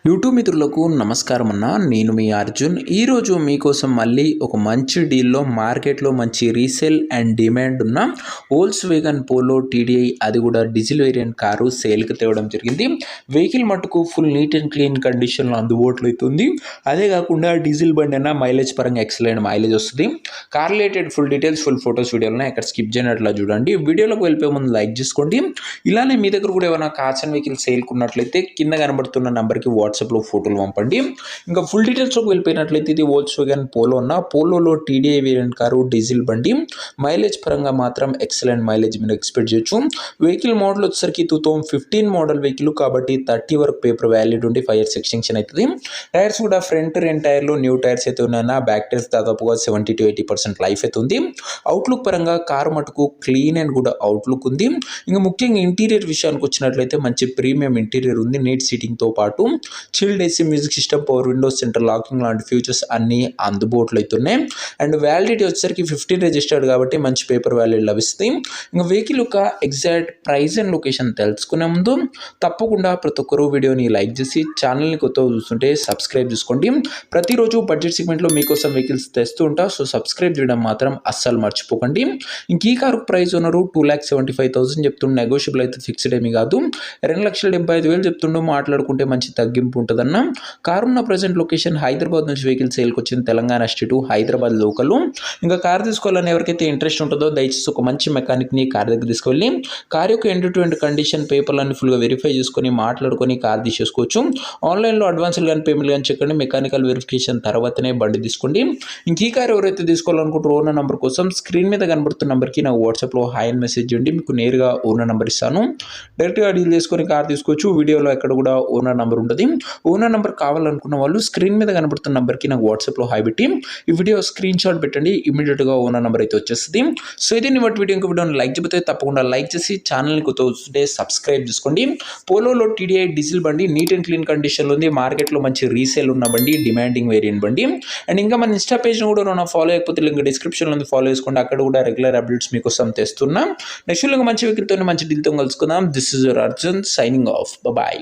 YouTube మిత్రులకు నమస్కారం అన్న. నేను మీ అర్జున్. ఈరోజు మీకోసం మళ్ళీ ఒక మంచి డీల్లో మార్కెట్లో మంచి రీసేల్ అండ్ డిమాండ్ ఉన్న వోల్క్స్వాగన్ పోలో టీడీఐ, అది కూడా డీజిల్ వేరియంట్ కారు సేల్కి తేవడం జరిగింది. వెహికల్ మటుకు ఫుల్ నీట్ అండ్ క్లీన్ కండిషన్లో అందుబాటులో అవుతుంది. అదే కాకుండా డీజిల్ బండి అయినా మైలేజ్ పరంగా ఎక్సలెంట్ మైలేజ్ వస్తుంది. Car related full details, full photos వీడియోలను ఇక్కడ స్కిప్ చేయనట్లా చూడండి. వీడియోలోకి వెళ్ళిపోయే ముందు లైక్ చేసుకోండి. ఇలానే మీ దగ్గర కూడా ఏమైనా కార్స్ అండ్ వెహికల్ సేల్కి ఉన్నట్లయితే కింద కనబడుతున్న నెంబర్కి వాట్సాప్లో ఫోటోలు పంపండి. ఇంకా ఫుల్ డీటెయిల్స్లోకి వెళ్ళిపోయినట్లయితే ఇది వోల్క్స్వాగన్ పోలో ఉన్న పోలోలో టీడీఐ వేరియంట్ కారు డీజిల్ బండి. మైలేజ్ పరంగా మాత్రం ఎక్సలెంట్ మైలేజ్ మీరు ఎక్స్పెక్ట్ చేయొచ్చు. వెహికల్ మోడల్ వచ్చేసరికి 2015 మోడల్ వెహికల్ కాబట్టి 30 వరకు పేపర్ వ్యాలిడ్ ఉండి 5 years ఎక్స్టెన్షన్ అవుతుంది. టైర్స్ కూడా ఫ్రంట్ రెండు టైర్లు న్యూ టైర్స్ అయితే ఉన్నాయన్న. బ్యాక్ టైర్స్ దాదాపుగా 70 to 80% లైఫ్ అయితే ఉంది. అవుట్లుక్ పరంగా కారు మటుకు క్లీన్ అండ్ కూడా అవుట్లుక్ ఉంది. ఇంకా ముఖ్యంగా ఇంటీరియర్ విషయానికి వచ్చినట్లయితే మంచి ప్రీమియం ఇంటీరియర్ ఉంది. నీట్ సీటింగ్తో పాటు chilled AC, music system, power Windows, centre locking లాంటి ఫీచర్స్ అన్నీ అందుబాటులో అవుతున్నాయి. అండ్ వ్యాలిడిటీ వచ్చేసరికి 15 రిజిస్టర్డ్ కాబట్టి మంచి పేపర్ వ్యాలిడ్ లభిస్తుంది. ఇంకా వెహికల్ యొక్క ఎగ్జాక్ట్ ప్రైస్ అండ్ లొకేషన్ తెలుసుకునే ముందు తప్పకుండా ప్రతి ఒక్కరు వీడియోని లైక్ చేసి ఛానల్ని కొత్తగా చూస్తుంటే సబ్స్క్రైబ్ చేసుకోండి. ప్రతిరోజు బడ్జెట్ సెగ్మెంట్లో మీకోసం వెహికల్స్ తెస్తూ ఉంటా. సో సబ్స్క్రైబ్ చేయడం మాత్రం అస్సలు మర్చిపోకండి. ఇంక ఈ కారు ప్రైస్ ఉన్నారు 2,75,000 చెప్తుండే. నెగోషియబుల్ అయితే ఫిక్స్డ్ ఏమీ కాదు. 2,75,000 చెప్తుండో మాట్లాడుకుంటే మంచి తగ్గింపు ఉంటుందన్న. కారు ఉన్న ప్రజెంట్ లొకేషన్ హైదరాబాద్ నుంచి వెహికల్ సేల్కి వచ్చింది. Telangana state, Hyderabad local. ఇంకా కార్ తీసుకోవాలని ఎవరికైతే ఇంట్రెస్ట్ ఉంటుందో దయచేసి ఒక మంచి మెకానిక్ని కార్ దగ్గర తీసుకెళ్ళి కార్ యొక్క ఎండ్ టు ఎండ్ కండిషన్, పేపర్లన్నీ ఫుల్గా వెరిఫై చేసుకొని మాట్లాడుకొని కార్ తీసేసుకోవచ్చు. ఆన్లైన్లో అడ్వాన్స్లు కానీ పేమెంట్ కానీ చెక్కండి. మెకానికల్ వెరిఫికేషన్ తర్వాతనే బండి తీసుకోండి. ఇంక ఈ కార్ ఎవరైతే తీసుకోవాలనుకుంటారో ఓనర్ నెంబర్ కోసం స్క్రీన్ మీద కనబడుతున్న నెంబర్కి నాకు వాట్సాప్లో హాయ్ అని మెసేజ్ చేయండి. మీకు నేరుగా ఓనర్ నెంబర్ ఇస్తాను. డైరెక్ట్గా డీల్ చేసుకొని కార్ తీసుకోవచ్చు. వీడియోలో ఎక్కడ కూడా ఓనర్ నెంబర్ ఉంటుంది. ఓనర్ నెంబర్ కావాలనుకున్న వాళ్ళు స్క్రీన్ మీద కనబడుతున్న నెంబర్కి నాకు వాట్సాప్లో హాయ్ పెట్టి ఈ వీడియో స్క్రీన్ షాట్ పెట్టండి. ఇమీడియట్గా ఓనర్ నెంబర్ అయితే వచ్చేస్తుంది. సో ఇది వాటి వీడియో, ఇంకో వీడియోని లైక్ చెబితే తప్పకుండా లైక్ చేసి ఛానల్ని కొత్త వస్తుంటే సబ్స్క్రైబ్ చేసుకోండి. పోలోలో టీడీఐ డీజిల్ బండి నీట్ అండ్ క్లీన్ కండిషన్లో ఉంది. మార్కెట్లో మంచి రీసేల్ ఉన్న బండి, డిమాండింగ్ వేరియంట్ బండి. అండ్ ఇంకా మన ఇన్స్టా పేజ్ని కూడా నా ఫాలో అయిపోతే లింక్ డిస్క్రిప్షన్లో ఉంది, ఫాలో చేసుకోండి. అక్కడ కూడా రెగ్యులర్ అప్డేట్స్ మీకోసం తెస్తున్నాం. నెక్స్ట్ మంచి వెహికల్తో మంచి డీల్తో కలుసుకుందాం. This is your Arjun signing off. Bye.